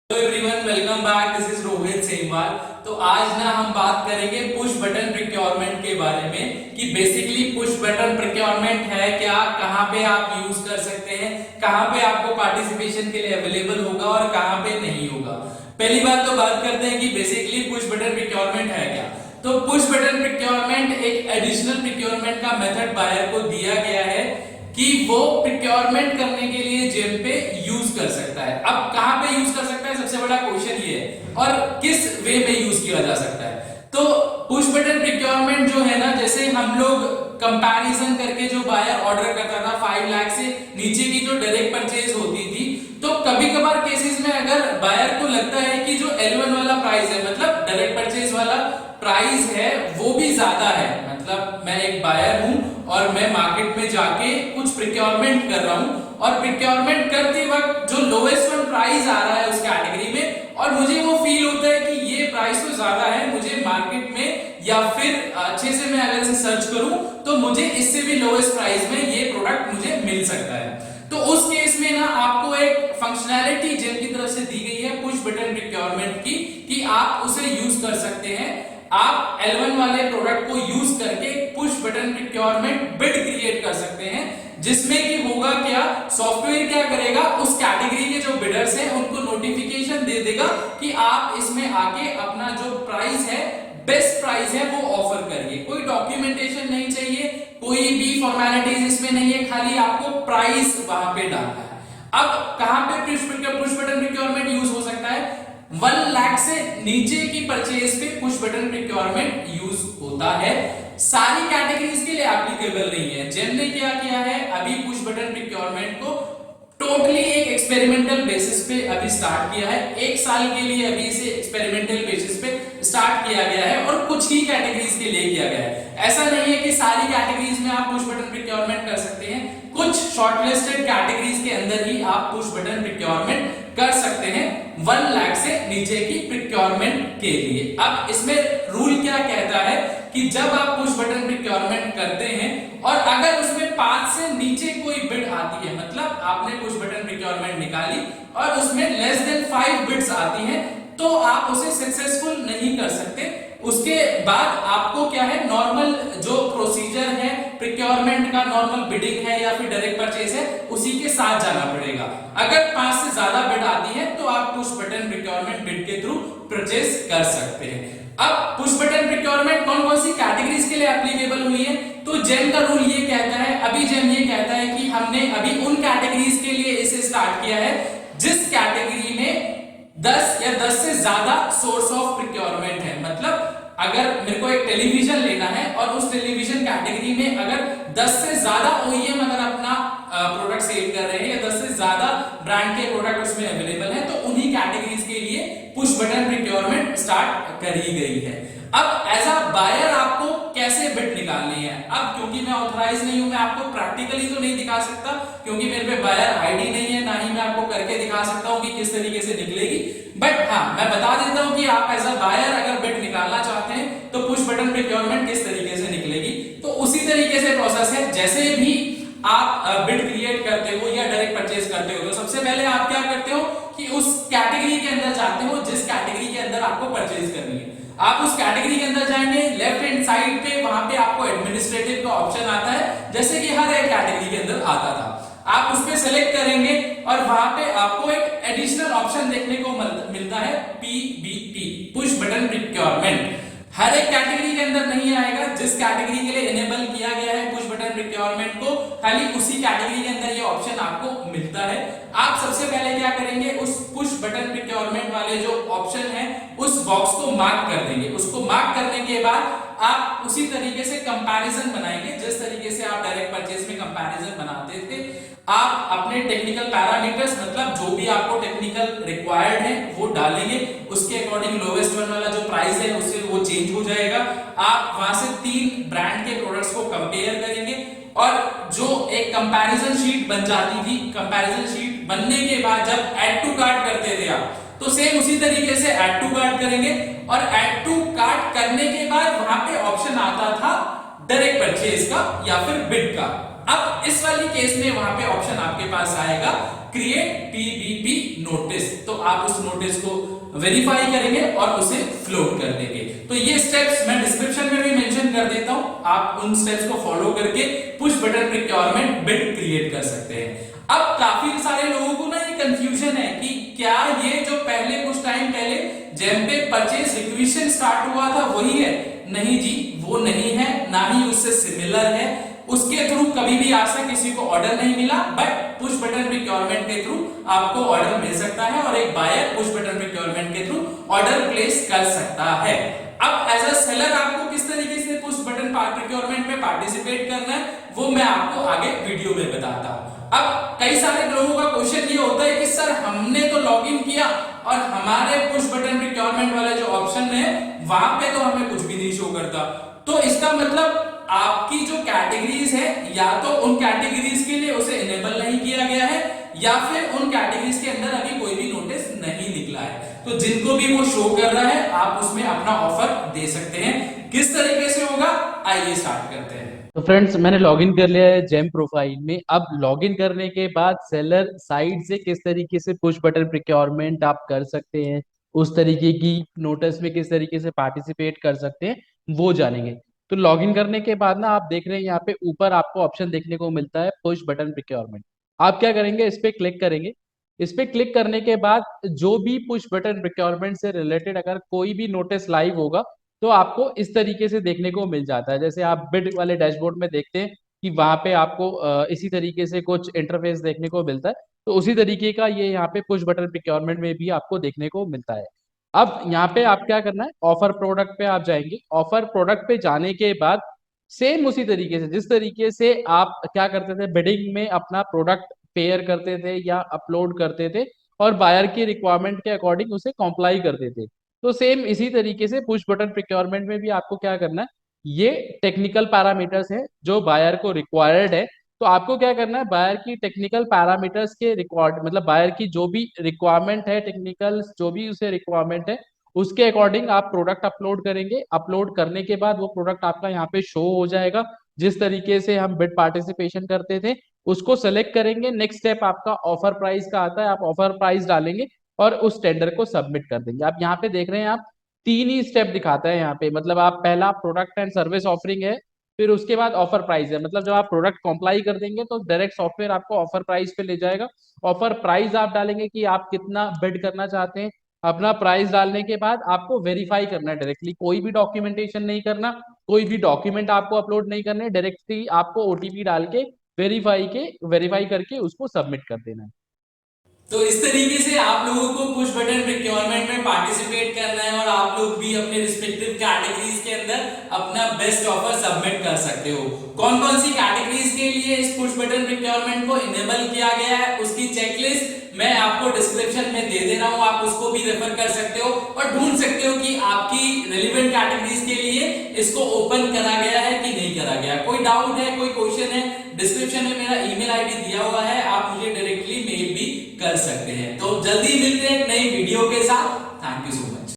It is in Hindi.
Hello everyone, welcome back. This is Rohit Semwal. तो आज ना हम बात करेंगे पुश बटन प्रोक्योरमेंट के बारे में कि बेसिकली पुश बटन प्रोक्योरमेंट है क्या, कहां पे आप यूज कर सकते हैं, कहां पे आपको पार्टिसिपेशन के लिए अवेलेबल होगा और कहां पे नहीं होगा। पहली बात तो बात करते हैं कि बेसिकली पुश बटन प्रोक्योरमेंट है क्या। तो पुश बटन प्रोक्योरमेंट एक एडिशनल प्रोक्योरमेंट का मेथड बायर को दिया गया है कि वो प्रोक्योरमेंट करने के लिए जेम पे यूज कर सकता है। अब कहां पे यूज कर सकता है, सबसे बड़ा क्वेश्चन ये है, और किस वे में यूज किया जा सकता है। तो पुश बटन प्रोक्योरमेंट जो है ना, जैसे हम लोग कंपैरिजन करके जो बायर ऑर्डर करता था 5 लाख से नीचे की जो डायरेक्ट परचेज होती थी, तो कभी कभार केसेस में अगर बायर को लगता है कि जो L1 वाला प्राइस है, मतलब डायरेक्ट परचेज वाला प्राइस है, वो भी ज्यादा है, मतलब मैं एक बायर हूं और मैं मार्केट में जाके कुछ प्रोक्योरमेंट कर रहा हूं और प्रोक्योरमेंट करते वक्त जो लोएस्ट वन प्राइस आ रहा है उस कैटेगरी में, और मुझे वो फील होता है कि ये प्राइस तो ज्यादा है, मुझे मार्केट में या फिर अच्छे से मैं अगर इसे सर्च करूं तो मुझे इससे भी लोएस्ट प्राइस में ये प्रोडक्ट मुझे मिल सकता है। तो उस केस में ना आपको एक फंक्शनैलिटी जेम की तरफ से दी गई है पुश बटन प्रोक्योरमेंट की, कि आप उसे यूज कर सकते हैं। आप L1 वाले प्रोडक्ट को यूज करके push button procurement bid create कर सकते हैं, जिसमें कि होगा क्या, सॉफ्टवेयर क्या करेगा, उस कैटेगरी के जो बिडर्स हैं उनको नोटिफिकेशन दे देगा कि आप इसमें आके अपना जो प्राइस है, बेस्ट प्राइस है, वो ऑफर करिए। कोई डॉक्यूमेंटेशन नहीं चाहिए, कोई भी फॉर्मेलिटीज इसमें नहीं है, खाली आपको प्राइस वहां पे डालना है। अब कहां पे पुश बटन प्रोक्योरमेंट यूज हो सकता है? 1 लाख से नीचे की परचेज पे पुश बटन प्रोक्योरमेंट यूज होता है। सारी कैटेगरीज के लिए एप्लीकेबल नहीं है। जेम ने क्या किया है, अभी पुश बटन प्रोक्योरमेंट को टोटली एक एक्सपेरिमेंटल बेसिस पे अभी स्टार्ट किया है। 1 साल के लिए अभी इसे एक्सपेरिमेंटल बेसिस पे स्टार्ट किया गया है और कुछ ही कैटेगरीज के लिए किया गया है। ऐसा नहीं है कि सारी कैटेगरीज में आप पुश बटन प्रोक्योरमेंट कर सकते हैं, कुछ शॉर्टलिस्टेड कैटेगरीज के अंदर ही आप पुश बटन प्रोक्योरमेंट कर सकते हैं 1 लाख से नीचे की प्रोक्योरमेंट के लिए। अब इसमें रूल क्या कहता है कि जब आप पुश बटन प्रोक्योरमेंट करते हैं और अगर उसमें 5 से नीचे कोई बिड आती है, मतलब आपने पुश बटन प्रोक्योरमेंट निकाली और उसमें लेस देन 5 बिड्स आती हैं, तो आप उसे सक्सेसफुल नहीं कर सकते। उसके बाद आपको क्या है, नॉर्मल जो प्रोसीजर है प्रोक्योरमेंट का, नॉर्मल बिडिंग है या फिर डायरेक्ट परचेज है, उसी के साथ जाना पड़ेगा। अगर 5 से ज्यादा बिड आती है तो आप पुश बटन प्रोक्योरमेंट बिड के थ्रू परचेज कर सकते हैं। अब पुश बटन प्रोक्योरमेंट कौन कौन सी कैटेगरीज के लिए एप्लीकेबल हुई है? तो जेम का रूल ये कहता है, अभी जेम ये कहता है कि हमने अभी उन कैटेगरीज के लिए इसे स्टार्ट किया है जिस कैटेगरी में 10 या 10 से ज्यादा सोर्स ऑफ प्रोक्योरमेंट है। मतलब अगर मेरे को एक टेलीविजन लेना है और उस टेलीविजन कैटेगरी में अगर 10 से ज्यादा ओईएम अगर अपना प्रोडक्ट सेल कर रहे हैं या 10 से ज्यादा ब्रांड के प्रोडक्ट उसमें अवेलेबल है, तो उन्हीं कैटेगरीज के लिए पुश बटन प्रोक्योरमेंट स्टार्ट करी गई है। अब एज अ बायर आपको कैसे बिड निकालनी है? अब क्योंकि मैं ऑथराइज नहीं हूं, मैं आपको प्रैक्टिकली तो नहीं दिखा सकता क्योंकि मेरे पे बायर आईडी नहीं है, ना ही मैं आपको करके दिखा सकता हूं कि किस तरीके से निकलेगी। बट हाँ, मैं बता देता हूं कि आप एज अ बायर अगर बिड निकालना चाहते हैं तो पुश बटन प्रोक्योरमेंट किस तरीके से निकलेगी। तो उसी तरीके से प्रोसेस है। जैसे भी आप बिड क्रिएट करते हो या डायरेक्ट परचेज करते हो, तो सबसे पहले आप क्या करते हो कि उस कैटेगरी के अंदर जाते हो जिस कैटेगरी के अंदर आपको परचेज करनी है। आप उस कैटेगरी के अंदर जाएंगे, लेफ्ट हैंड साइड पे वहां पे आपको एडमिनिस्ट्रेटिव का ऑप्शन आता है, जैसे कि हर एक कैटेगरी के अंदर आता था। आप उस पे सेलेक्ट करेंगे और वहां पे आपको एक एडिशनल ऑप्शन देखने को मिलता है, PBP, पुश बटन प्रोक्योरमेंट। हर एक कैटेगरी के अंदर नहीं आएगा। जिस कैटेगरी के लिए इनेबल किया गया है पुश बटन प्रोक्योरमेंट को, खाली उसी कैटेगरी के अंदर ये ऑप्शन आपको मिलता है। आप सबसे पहले क्या करेंगे, उस पुश बटन प्रोक्योरमेंट वाले जो ऑप्शन है उस बॉक्स को मार्क कर देंगे। उसको मार्क करने के बाद आप उसी तरीके से कंपैरिजन बनाएंगे जिस तरीके से आप डायरेक्ट परचेज में कंपैरिजन बनाते थे। आप अपने टेक्निकल पैरामीटर्स, मतलब जो भी आपको टेक्निकल रिक्वायर्ड है वो डालेंगे, उसके अकॉर्डिंग लोवेस्ट वन वाला जो प्राइस है उससे वो चेंज हो जाएगा। आप वहां से 3 ब्रांड के प्रोडक्ट्स को कंपेयर करेंगे और जो एक कंपैरिजन शीट बन जाती थी, कंपैरिजन शीट बनने के बाद जब ऐड टू कार्ट करते थे आप, तो सेम उसी तरीके से ऐड टू कार्ट करेंगे और ऐड टू कार्ट करने के बाद वहां पे ऑप्शन आता था डायरेक्ट परचेज का या फिर बिड का। अब इस वाली केस में वहां पे ऑप्शन आपके पास आएगा क्रिएट टीबीपी नोटिस, तो आप उस नोटिस को वेरीफाई करेंगे और उसे फ्लोट कर देंगे। तो ये स्टेप्स मैं डिस्क्रिप्शन में भी मेंशन कर देता हूं, आप उन स्टेप्स को फॉलो करके push button procurement bid create कर सकते हैं। अब काफी सारे लोगों को ना ये कंफ्यूजन है कि क्या ये जो पहले कुछ टाइम पहले जेम पे परचेज रिक्वेशन स्टार्ट हुआ था वही है? नहीं जी, वो नहीं है, ना ही उससे सिमिलर है। उसके थ्रू कभी भी आज तक किसी को ऑर्डर नहीं मिला, बट पुश बटन प्रोक्योरमेंट के थ्रू आपको ऑर्डर मिल सकता है और एक बायर पुश बटन प्रोक्योरमेंट के थ्रू ऑर्डर प्लेस कर सकता है। अब एज अ सेलर आपको किस तरीके से पुश बटन प्रोक्योरमेंट में पार्टिसिपेट करना है वो मैं आपको आगे वीडियो में बताता हूं। अब कई सारे लोगों का क्वेश्चन ये होता है कि सर हमने तो लॉगिन किया और हमारे पुश बटन प्रोक्योरमेंट वाला जो ऑप्शन है वहां पे तो हमें कुछ भी नहीं शो करता। तो इसका मतलब आपकी जो कैटेगरीज है या तो उन कैटेगरीज के लिए उसे इनेबल नहीं किया गया है या फिर उन कैटेगरीज के अंदर अभी कोई भी नोटिस नहीं निकला है। तो जिनको भी वो शो कर रहा है आप उसमें अपना ऑफर दे सकते हैं। किस तरीके से होगा आइए स्टार्ट करते हैं। तो फ्रेंड्स मैंने लॉगिन कर लिया है जेम प्रोफाइल में। अब लॉगिन करने के बाद सेलर साइड से किस तरीके से पुश बटन प्रोक्योरमेंट आप कर सकते हैं, उस तरीके की नोटिस में किस तरीके से पार्टिसिपेट कर सकते हैं वो जानेंगे। तो लॉगिन करने के बाद ना आप देख रहे हैं यहाँ पे ऊपर आपको ऑप्शन देखने को मिलता है पुश बटन प्रोक्योरमेंट। आप क्या करेंगे, इस पे क्लिक करेंगे। इस पे क्लिक करने के बाद जो भी पुश बटन प्रोक्योरमेंट से रिलेटेड अगर कोई भी नोटिस लाइव होगा तो आपको इस तरीके से देखने को मिल जाता है। जैसे आप बिड वाले डैशबोर्ड में देखते हैं कि वहां पे आपको इसी तरीके से कुछ इंटरफेस देखने को मिलता है, तो उसी तरीके का ये यहाँ पे पुश बटन प्रोक्योरमेंट में भी आपको देखने को मिलता है। अब यहाँ पे आप क्या करना है, ऑफर प्रोडक्ट पे आप जाएंगे। ऑफर प्रोडक्ट पे जाने के बाद सेम उसी तरीके से जिस तरीके से आप क्या करते थे बिडिंग में अपना प्रोडक्ट पेयर करते थे या अपलोड करते थे और बायर की रिक्वायरमेंट के अकॉर्डिंग उसे कॉम्प्लाई करते थे, तो सेम इसी तरीके से पुश बटन प्रोक्योरमेंट में भी आपको क्या करना है, ये टेक्निकल पैरामीटर्स है जो बायर को रिक्वायर्ड है। तो आपको क्या करना है, बायर की टेक्निकल पैरामीटर्स के रिकॉर्ड मतलब बायर की जो भी रिक्वायरमेंट है, टेक्निकल जो भी उसे रिक्वायरमेंट है उसके अकॉर्डिंग आप प्रोडक्ट अपलोड करेंगे। अपलोड करने के बाद वो प्रोडक्ट आपका यहाँ पे शो हो जाएगा। जिस तरीके से हम बिड पार्टिसिपेशन करते थे उसको सेलेक्ट करेंगे। नेक्स्ट स्टेप आपका ऑफर प्राइस का आता है, आप ऑफर प्राइस डालेंगे और उस टेंडर को सबमिट कर देंगे। आप यहाँ पे देख रहे हैं, आप तीन ही स्टेप दिखाता है यहाँ पे। मतलब आप पहला प्रोडक्ट एंड सर्विस ऑफरिंग है, फिर उसके बाद ऑफर प्राइस है। मतलब जब आप प्रोडक्ट कॉम्प्लाई कर देंगे तो डायरेक्ट सॉफ्टवेयर आपको ऑफर प्राइस पे ले जाएगा। ऑफर प्राइस आप डालेंगे कि आप कितना बिड करना चाहते हैं। अपना प्राइस डालने के बाद आपको वेरीफाई करना है डायरेक्टली, कोई भी डॉक्यूमेंटेशन नहीं करना, कोई भी डॉक्यूमेंट आपको अपलोड नहीं करने, डायरेक्टली आपको ओटीपी डाल के वेरीफाई करके उसको सबमिट कर देना है। तो इस तरीके से आप लोगों को पुश बटन प्रोक्योरमेंट में पार्टिसिपेट करना है और आप लोग भी अपने रिस्पेक्टिव कैटेगरीज के अंदर अपना बेस्ट ऑफर सबमिट कर सकते हो। कौन कौन सी कैटेगरीज के लिए इस पुश बटन प्रोक्योरमेंट को इनेबल किया गया है उसकी चेकलिस्ट मैं आपको डिस्क्रिप्शन में दे दे रहा हूं, आप उसको भी रेफर कर सकते हो और ढूंढ सकते हो कि आपकी रिलेवेंट कैटेगरीज के लिए इसको ओपन करा गया है कि नहीं करा गया। कोई डाउट है, कोई क्वेश्चन है, डिस्क्रिप्शन में मेरा ईमेल आईडी दिया हुआ है, आप मुझे डायरेक्टली मेल भी कर सकते हैं। तो जल्दी मिलते हैं एक नई वीडियो के